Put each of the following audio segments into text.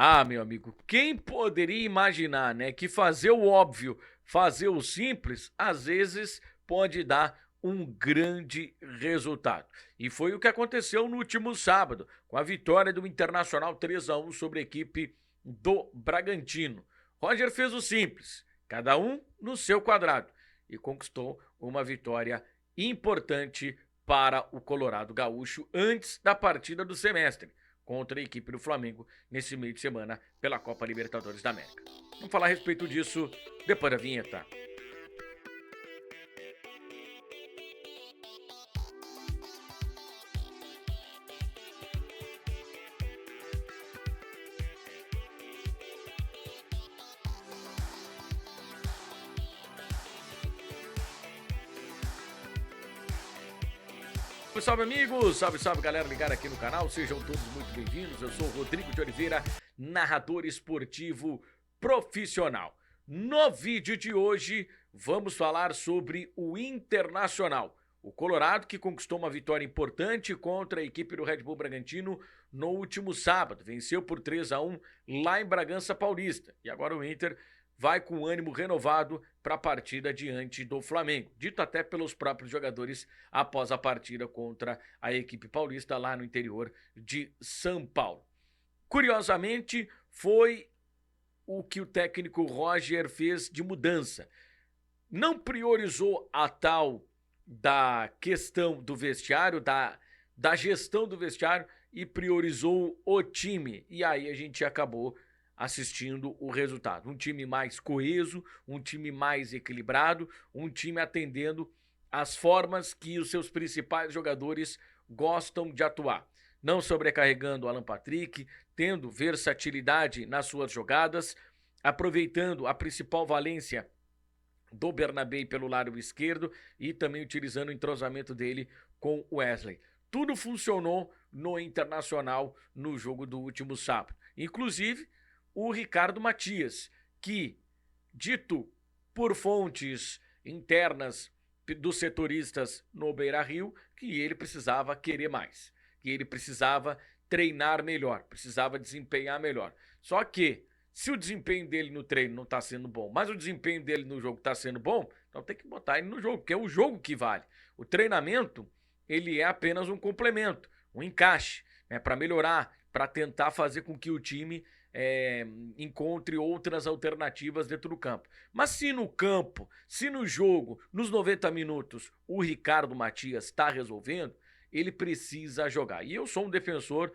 Ah, meu amigo, quem poderia imaginar, né, que fazer o óbvio, fazer o simples, às vezes pode dar um grande resultado. E foi o que aconteceu no último sábado, com a vitória do Internacional 3-1 sobre a equipe do Bragantino. Roger fez o simples, cada um no seu quadrado, e conquistou uma vitória importante para o Colorado Gaúcho antes da partida do semestre contra a equipe do Flamengo nesse meio de semana pela Copa Libertadores da América. Vamos falar a respeito disso depois da vinheta. Salve amigos, salve galera ligada aqui no canal, sejam todos muito bem-vindos. Eu sou o Rodrigo de Oliveira, narrador esportivo profissional. No vídeo de hoje vamos falar sobre o Internacional, o Colorado que conquistou uma vitória importante contra a equipe do Red Bull Bragantino no último sábado, venceu por 3-1 lá em Bragança Paulista, e agora o Inter vai com ânimo renovado para a partida diante do Flamengo, dito até pelos próprios jogadores após a partida contra a equipe paulista lá no interior de São Paulo. Curiosamente, foi o que o técnico Roger fez de mudança. Não priorizou a tal da questão do vestiário, da gestão do vestiário, e priorizou o time. E aí a gente acabou assistindo o resultado. Um time mais coeso, um time mais equilibrado, um time atendendo às formas que os seus principais jogadores gostam de atuar. Não sobrecarregando o Alan Patrick, tendo versatilidade nas suas jogadas, aproveitando a principal valência do Bernabé pelo lado esquerdo e também utilizando o entrosamento dele com o Wesley. Tudo funcionou no Internacional no jogo do último sábado. Inclusive, o Ricardo Matias, que, dito por fontes internas dos setoristas no Beira-Rio, que ele precisava querer mais, que ele precisava treinar melhor, precisava desempenhar melhor. Só que, se o desempenho dele no treino não está sendo bom, mas o desempenho dele no jogo está sendo bom, então tem que botar ele no jogo, porque é o jogo que vale. O treinamento, ele é apenas um complemento, um encaixe, né, para melhorar, para tentar fazer com que o time encontre outras alternativas dentro do campo. Mas se no campo, se no jogo, nos 90 minutos, o Ricardo Matias está resolvendo, ele precisa jogar. E eu sou um defensor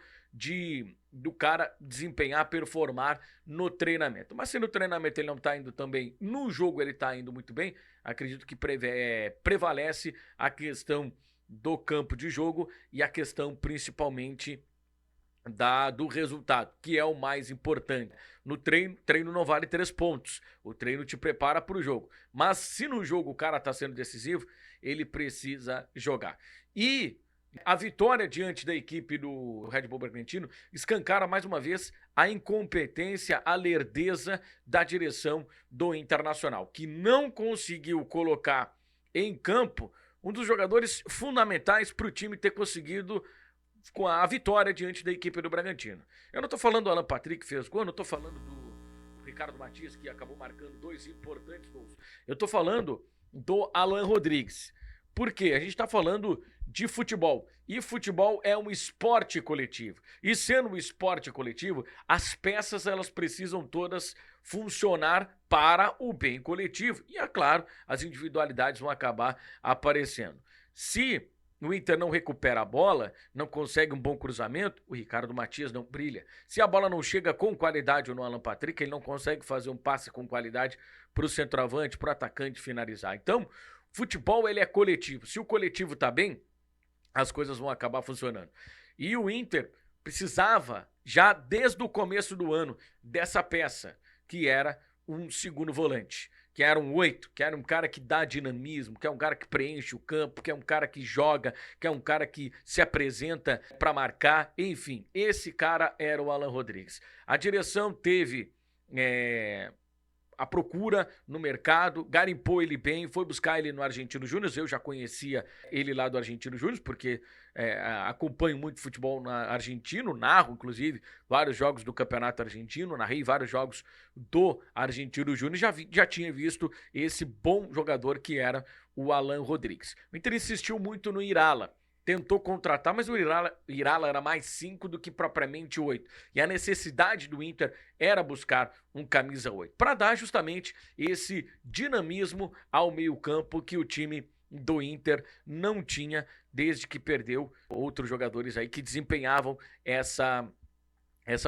do cara desempenhar, performar no treinamento. Mas se no treinamento ele não está indo tão bem, no jogo ele está indo muito bem, acredito que prevalece a questão do campo de jogo e a questão principalmente do resultado, que é o mais importante. No treino não vale 3 pontos. O treino te prepara para o jogo. Mas se no jogo o cara está sendo decisivo, ele precisa jogar. E a vitória diante da equipe do Red Bull Bragantino escancara mais uma vez a incompetência, a lerdeza da direção do Internacional, que não conseguiu colocar em campo um dos jogadores fundamentais para o time ter conseguido com a vitória diante da equipe do Bragantino. Eu não tô falando do Alan Patrick que fez gol, não tô falando do Ricardo Matias que acabou marcando 2 importantes gols. Eu tô falando do Alan Rodrigues. Por quê? A gente tá falando de futebol. E futebol é um esporte coletivo. E sendo um esporte coletivo, as peças elas precisam todas funcionar para o bem coletivo. E é claro, as individualidades vão acabar aparecendo. Se o Inter não recupera a bola, não consegue um bom cruzamento, o Ricardo Matias não brilha. Se a bola não chega com qualidade no Alan Patrick, ele não consegue fazer um passe com qualidade para o centroavante, para o atacante finalizar. Então, futebol ele é coletivo. Se o coletivo tá bem, as coisas vão acabar funcionando. E o Inter precisava, já desde o começo do ano, dessa peça, que era um segundo volante, que era um 8, que era um cara que dá dinamismo, que é um cara que preenche o campo, que é um cara que joga, que é um cara que se apresenta para marcar, enfim, esse cara era o Alan Rodrigues. A direção teve a procura no mercado, garimpou ele bem, foi buscar ele no Argentino Júnior. Eu já conhecia ele lá do Argentino Júnior, porque acompanho muito futebol argentino, narro, inclusive, vários jogos do Campeonato Argentino, narrei vários jogos do Argentino Júnior, já tinha visto esse bom jogador que era o Alan Rodrigues. O Inter insistiu muito no Irala, tentou contratar, mas o Irala era mais 5 do que propriamente 8. E a necessidade do Inter era buscar um camisa 8, para dar justamente esse dinamismo ao meio-campo que o time do Inter não tinha desde que perdeu outros jogadores aí que desempenhavam essa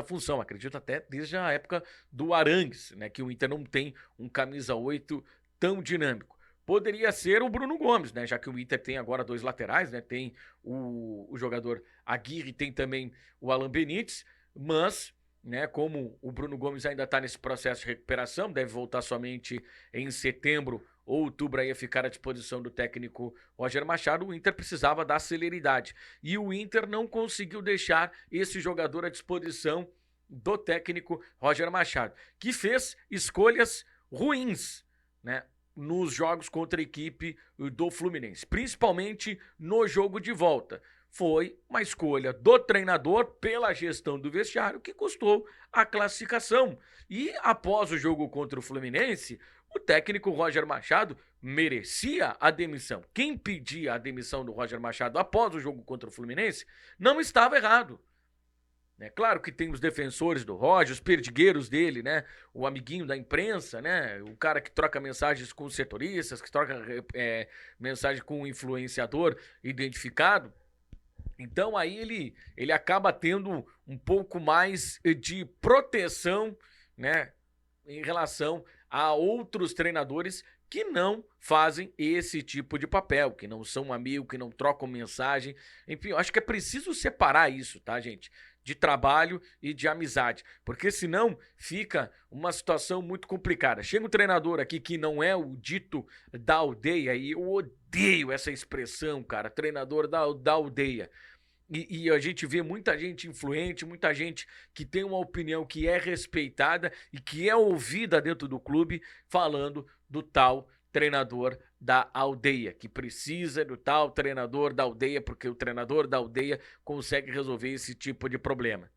função. Acredito até desde a época do Arangues, né, que o Inter não tem um camisa 8 tão dinâmico. Poderia ser o Bruno Gomes, né? Já que o Inter tem agora 2 laterais, né? Tem o jogador Aguirre, tem também o Alan Benítez, mas, né, como o Bruno Gomes ainda está nesse processo de recuperação, deve voltar somente em setembro ou outubro, aí a ficar à disposição do técnico Roger Machado, o Inter precisava dar celeridade. E o Inter não conseguiu deixar esse jogador à disposição do técnico Roger Machado, que fez escolhas ruins, né, nos jogos contra a equipe do Fluminense, principalmente no jogo de volta. Foi uma escolha do treinador pela gestão do vestiário que custou a classificação. E após o jogo contra o Fluminense, o técnico Roger Machado merecia a demissão. Quem pedia a demissão do Roger Machado após o jogo contra o Fluminense não estava errado. É claro que tem os defensores do Roger, os perdigueiros dele, né? O amiguinho da imprensa, né? O cara que troca mensagens com os setoristas, que troca mensagem com o influenciador identificado. Então aí ele acaba tendo um pouco mais de proteção, né, em relação a outros treinadores que não fazem esse tipo de papel, que não são amigos, que não trocam mensagem. Enfim, eu acho que é preciso separar isso, tá, gente? De trabalho e de amizade, porque senão fica uma situação muito complicada. Chega um treinador aqui que não é o dito da aldeia, e eu odeio essa expressão, cara, treinador da aldeia. E a gente vê muita gente influente, muita gente que tem uma opinião que é respeitada e que é ouvida dentro do clube, falando do tal treinador da aldeia, que precisa do tal treinador da aldeia, porque o treinador da aldeia consegue resolver esse tipo de problema.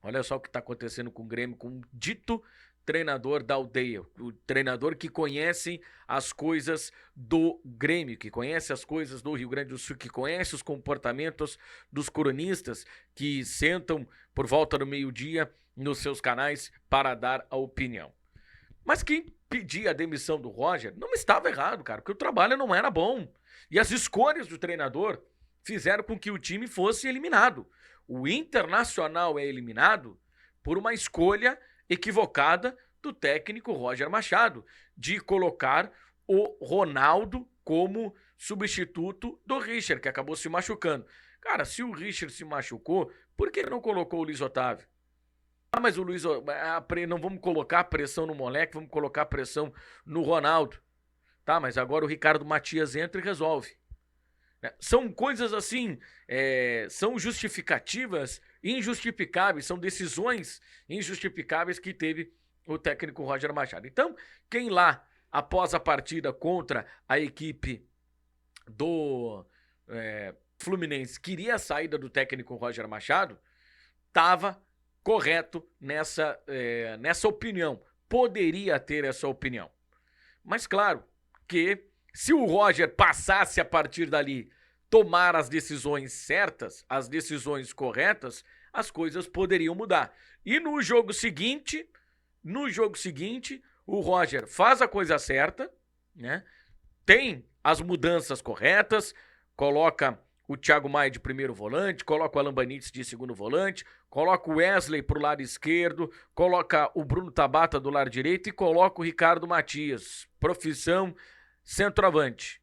Olha só o que está acontecendo com o Grêmio, com um dito treinador da aldeia, o treinador que conhece as coisas do Grêmio, que conhece as coisas do Rio Grande do Sul, que conhece os comportamentos dos cronistas que sentam por volta do meio-dia nos seus canais para dar a opinião. Mas quem pedia a demissão do Roger não estava errado, cara, porque o trabalho não era bom. E as escolhas do treinador fizeram com que o time fosse eliminado. O Internacional é eliminado por uma escolha equivocada do técnico Roger Machado, de colocar o Ronaldo como substituto do Richard, que acabou se machucando. Cara, se o Richard se machucou, por que não colocou o Luiz Otávio? Ah, mas o Luiz, não vamos colocar pressão no moleque, vamos colocar pressão no Ronaldo. Tá, mas agora o Ricardo Matias entra e resolve. São coisas assim, são justificativas injustificáveis, são decisões injustificáveis que teve o técnico Roger Machado. Então, quem lá, após a partida contra a equipe do Fluminense, queria a saída do técnico Roger Machado, estava correto nessa opinião. Poderia ter essa opinião. Mas claro que se o Roger passasse a partir dali, tomar as decisões certas, as decisões corretas, as coisas poderiam mudar. E no jogo seguinte, o Roger faz a coisa certa, né? Tem as mudanças corretas, coloca o Thiago Maia de primeiro volante, coloca o Alan Benítez de segundo volante, coloca o Wesley pro lado esquerdo, coloca o Bruno Tabata do lado direito e coloca o Ricardo Matias, profissão centroavante.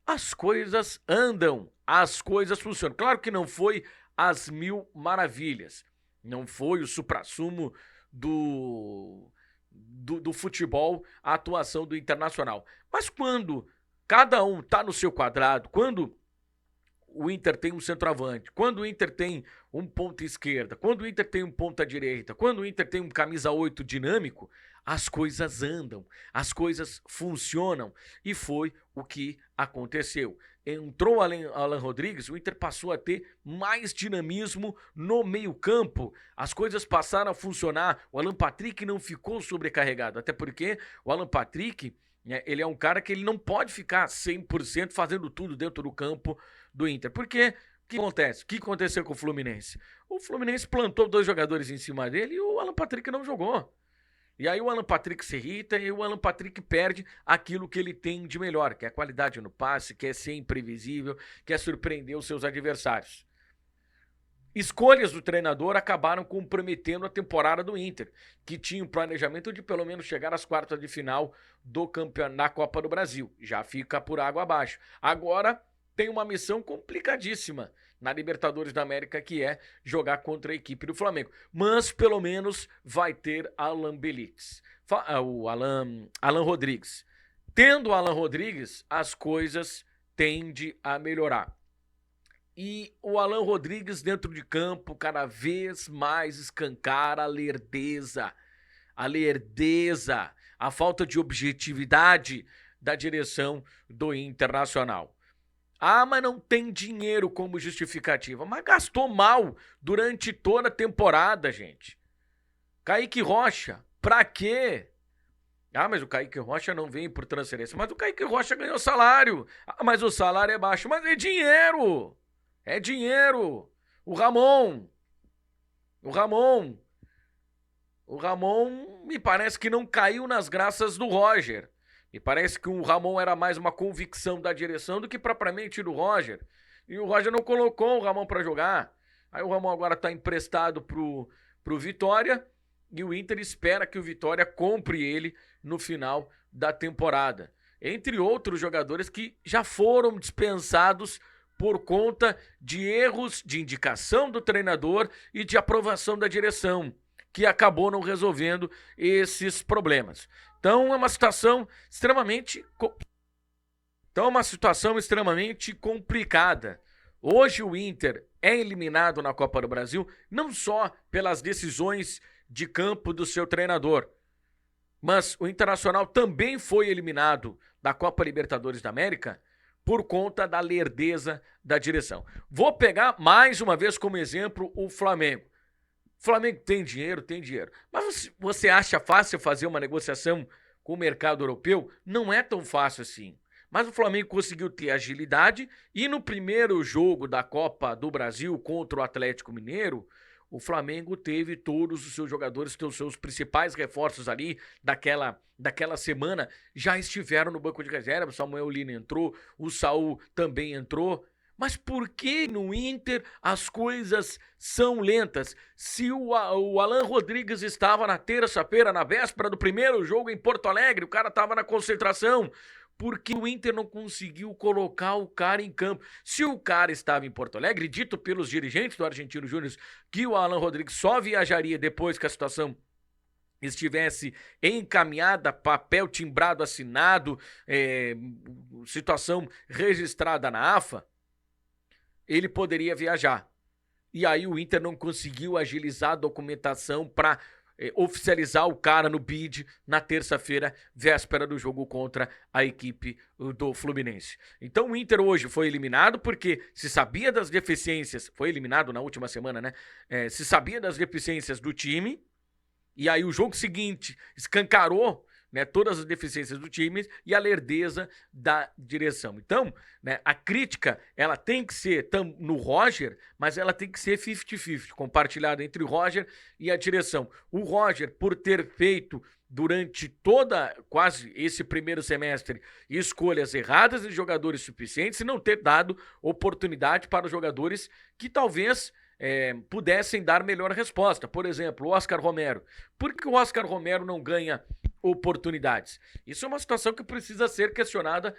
As coisas andam, as coisas funcionam. Claro que não foi as mil maravilhas, não foi o suprassumo do futebol a atuação do Internacional. Mas quando cada um tá no seu quadrado, quando o Inter tem um centroavante, quando o Inter tem um ponta esquerda, quando o Inter tem um ponta direita, quando o Inter tem um camisa 8 dinâmico, as coisas andam, as coisas funcionam. E foi o que aconteceu. Entrou Alan Rodrigues, o Inter passou a ter mais dinamismo no meio-campo. As coisas passaram a funcionar. O Alan Patrick não ficou sobrecarregado, até porque o Alan Patrick, ele é um cara que ele não pode ficar 100% fazendo tudo dentro do campo do Inter. Porque o que acontece? O que aconteceu com o Fluminense? O Fluminense plantou 2 jogadores em cima dele e o Alan Patrick não jogou. E aí o Alan Patrick se irrita e o Alan Patrick perde aquilo que ele tem de melhor, que é a qualidade no passe, que é ser imprevisível, que é surpreender os seus adversários. Escolhas do treinador acabaram comprometendo a temporada do Inter, que tinha um planejamento de pelo menos chegar às quartas de final do campeonato na Copa do Brasil. Já fica por água abaixo. Agora tem uma missão complicadíssima na Libertadores da América, que é jogar contra a equipe do Flamengo. Mas pelo menos vai ter Alan Belix, o Alan Rodrigues. Tendo Alan Rodrigues, as coisas tendem a melhorar. E o Alan Rodrigues dentro de campo cada vez mais escancara a lerdeza, a falta de objetividade da direção do Internacional. Ah, mas não tem dinheiro como justificativa. Mas gastou mal durante toda a temporada, gente. Kaique Rocha, pra quê? Ah, mas o Kaique Rocha não vem por transferência. Mas o Kaique Rocha ganhou salário. Ah, mas o salário é baixo. Mas é dinheiro. É dinheiro. O Ramon me parece que não caiu nas graças do Roger. E parece que o Ramon era mais uma convicção da direção do que propriamente do Roger. E o Roger não colocou o Ramon para jogar. Aí o Ramon agora está emprestado pro Vitória e o Inter espera que o Vitória compre ele no final da temporada. Entre outros jogadores que já foram dispensados por conta de erros de indicação do treinador e de aprovação da direção, que acabou não resolvendo esses problemas. Então é uma situação extremamente complicada. Hoje o Inter é eliminado na Copa do Brasil não só pelas decisões de campo do seu treinador, mas o Internacional também foi eliminado da Copa Libertadores da América por conta da lerdeza da direção. Vou pegar mais uma vez como exemplo o Flamengo. O Flamengo tem dinheiro, mas você acha fácil fazer uma negociação com o mercado europeu? Não é tão fácil assim. Mas o Flamengo conseguiu ter agilidade e no primeiro jogo da Copa do Brasil contra o Atlético Mineiro, o Flamengo teve todos os seus jogadores, que os seus principais reforços ali daquela semana já estiveram no banco de reserva. O Samuel Lino entrou, o Saul também entrou. Mas por que no Inter as coisas são lentas? Se o Alan Rodrigues estava na terça-feira, na véspera do primeiro jogo em Porto Alegre, o cara estava na concentração, por que o Inter não conseguiu colocar o cara em campo? Se o cara estava em Porto Alegre, dito pelos dirigentes do Argentino Júnior que o Alan Rodrigues só viajaria depois que a situação estivesse encaminhada, papel timbrado, assinado, situação registrada na AFA, ele poderia viajar. E aí o Inter não conseguiu agilizar a documentação para oficializar o cara no bid na terça-feira, véspera do jogo contra a equipe do Fluminense. Então o Inter hoje foi eliminado porque se sabia das deficiências, foi eliminado na última semana, né? Se sabia das deficiências do time, e aí o jogo seguinte escancarou, né, todas as deficiências do time e a lerdeza da direção. Então, né, a crítica ela tem que ser no Roger, mas ela tem que ser 50-50, compartilhada entre o Roger e a direção. O Roger, por ter feito durante quase esse primeiro semestre escolhas erradas de jogadores suficientes e não ter dado oportunidade para os jogadores que talvez pudessem dar melhor resposta. Por exemplo, o Oscar Romero. Por que o Oscar Romero não ganha oportunidades? Isso é uma situação que precisa ser questionada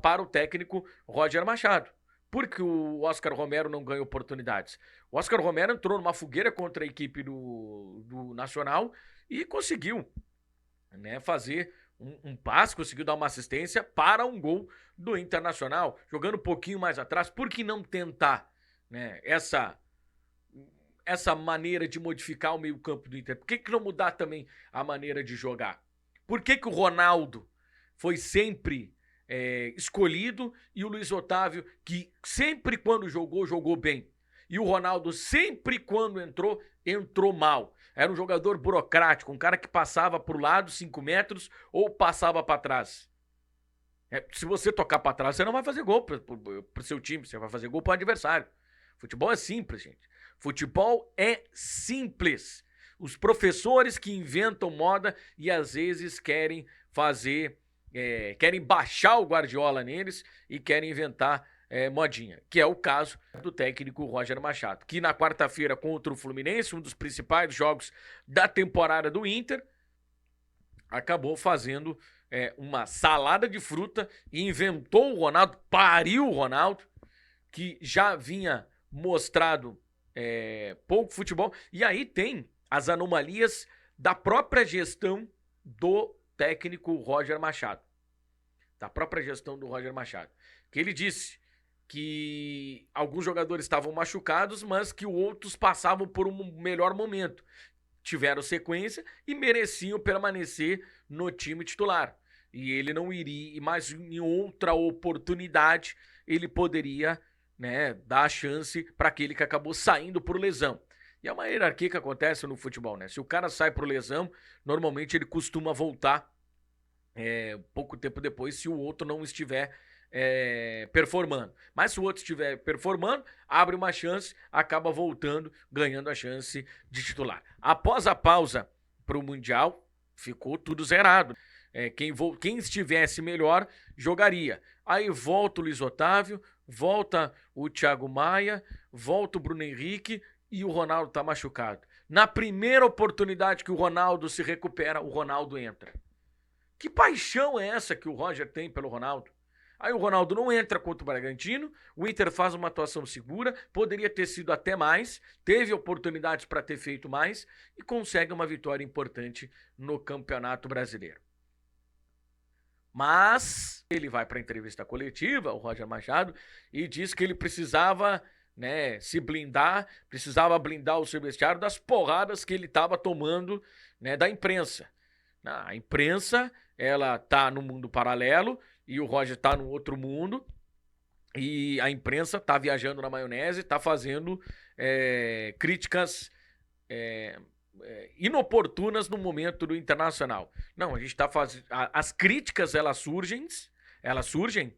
para o técnico Roger Machado. Por que o Oscar Romero não ganha oportunidades? O Oscar Romero entrou numa fogueira contra a equipe do Nacional e conseguiu, né, fazer um passe, conseguiu dar uma assistência para um gol do Internacional, jogando um pouquinho mais atrás. Por que não tentar, né, essa maneira de modificar o meio-campo do Inter? Por que não mudar também a maneira de jogar? Por que o Ronaldo foi sempre escolhido e o Luiz Otávio, que sempre quando jogou, jogou bem? E o Ronaldo sempre quando entrou mal. Era um jogador burocrático, um cara que passava para o lado 5 metros ou passava para trás. Se você tocar para trás, você não vai fazer gol para o seu time, você vai fazer gol para o adversário. Futebol é simples, gente. Futebol é simples. Os professores que inventam moda e às vezes querem querem baixar o Guardiola neles e querem inventar modinha, que é o caso do técnico Roger Machado, que na quarta-feira contra o Fluminense, um dos principais jogos da temporada do Inter, acabou fazendo uma salada de fruta e inventou o Ronaldo, pariu o Ronaldo, que já vinha mostrado pouco futebol. E aí tem as anomalias da própria gestão do técnico Roger Machado. Da própria gestão do Roger Machado. Que ele disse que alguns jogadores estavam machucados, mas que outros passavam por um melhor momento. Tiveram sequência e mereciam permanecer no time titular. E ele não iria, mas em outra oportunidade, ele poderia, né, dar a chance para aquele que acabou saindo por lesão. E é uma hierarquia que acontece no futebol, né? Se o cara sai por lesão, normalmente ele costuma voltar pouco tempo depois, se o outro não estiver performando. Mas se o outro estiver performando, abre uma chance, acaba voltando, ganhando a chance de titular. Após a pausa para o Mundial, ficou tudo zerado. Quem estivesse melhor, jogaria. Aí volta o Luiz Otávio, volta o Thiago Maia, volta o Bruno Henrique e o Ronaldo está machucado. Na primeira oportunidade que o Ronaldo se recupera, o Ronaldo entra. Que paixão é essa que o Roger tem pelo Ronaldo? Aí o Ronaldo não entra contra o Bragantino, o Inter faz uma atuação segura, poderia ter sido até mais, teve oportunidades para ter feito mais e consegue uma vitória importante no Campeonato Brasileiro. Mas ele vai para a entrevista coletiva, o Roger Machado, e diz que ele precisava, né, se blindar, precisava blindar o seu vestiário das porradas que ele estava tomando, né, da imprensa. A imprensa, ela tá no mundo paralelo e o Roger tá no outro mundo, e a imprensa tá viajando na maionese, tá fazendo críticas inoportunas no momento do Internacional. Não, a gente tá fazendo... As críticas, elas surgem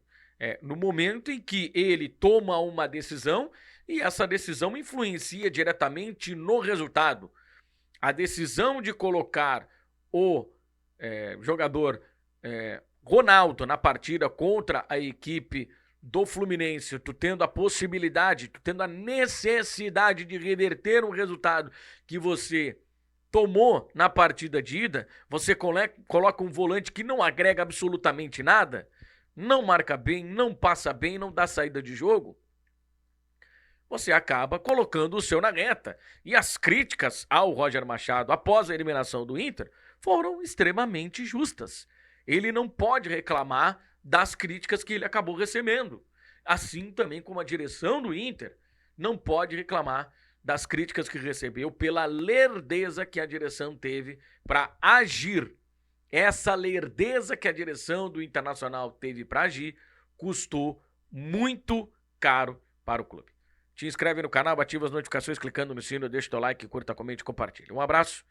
no momento em que ele toma uma decisão e essa decisão influencia diretamente no resultado. A decisão de colocar o jogador Ronaldo na partida contra a equipe do Fluminense, tu tendo a possibilidade, tu tendo a necessidade de reverter um resultado que você tomou na partida de ida, você coloca um volante que não agrega absolutamente nada, não marca bem, não passa bem, não dá saída de jogo, você acaba colocando o seu na reta. E as críticas ao Roger Machado após a eliminação do Inter foram extremamente justas. Ele não pode reclamar das críticas que ele acabou recebendo. Assim também como a direção do Inter não pode reclamar das críticas que recebeu pela lerdeza que a direção teve para agir. Essa lerdeza que a direção do Internacional teve para agir custou muito caro para o clube. Te inscreve no canal, ativa as notificações clicando no sino, deixa o teu like, curta, comente e compartilha. Um abraço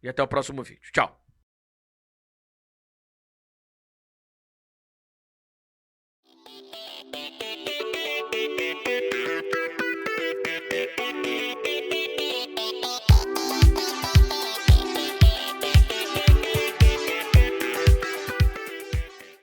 e até o próximo vídeo. Tchau!